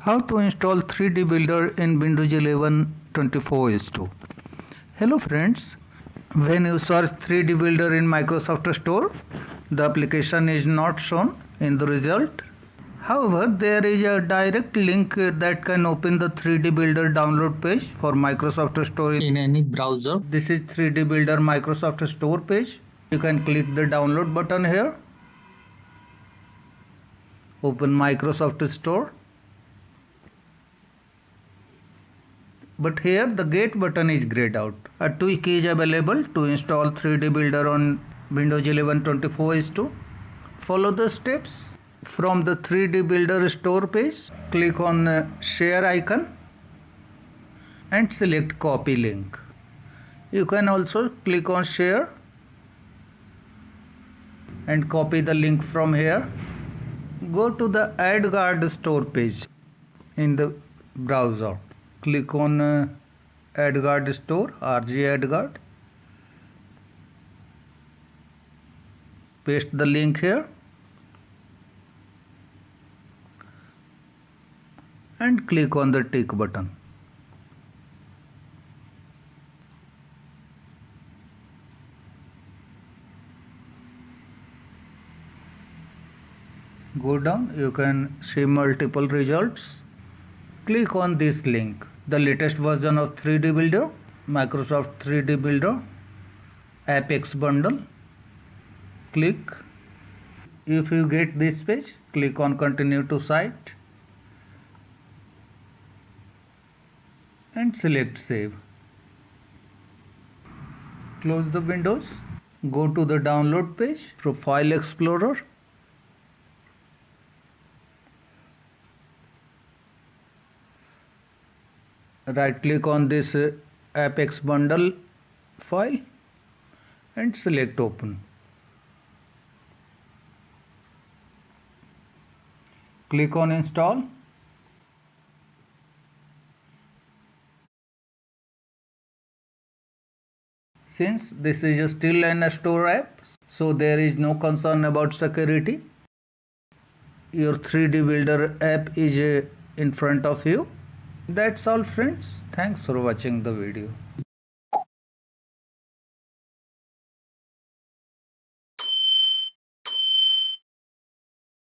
How to install 3D Builder in Windows 11 24/2. Hello friends, when you search 3D Builder in Microsoft Store, the application is not shown in the result. However, there is a direct link that can open the 3D Builder download page for Microsoft Store in any browser. This is 3D Builder Microsoft Store page. You can click the download button here. Open Microsoft Store. But here the get button is grayed out. A tweak is available to install 3D Builder on Windows 11 24/2. Follow the steps. From the 3D Builder store page, click on share icon and select copy link. You can also click on share and copy the link from here. Go to the AdGuard store page in the browser. Click on AdGuard store, RG AdGuard. Paste the link here and click on the tick button. Go down, you can see multiple results. Click on this link. The latest version of 3D Builder, Microsoft 3D Builder Apex Bundle. Click. If you get this page, click on continue to site and select save. Close the windows. Go to the download page from File Explorer. Right click on this Apex Bundle file and select open. Click on install. Since this is still an store app, so there is no concern about security. Your 3D Builder app is in front of you. That's all friends. Thanks for watching the video.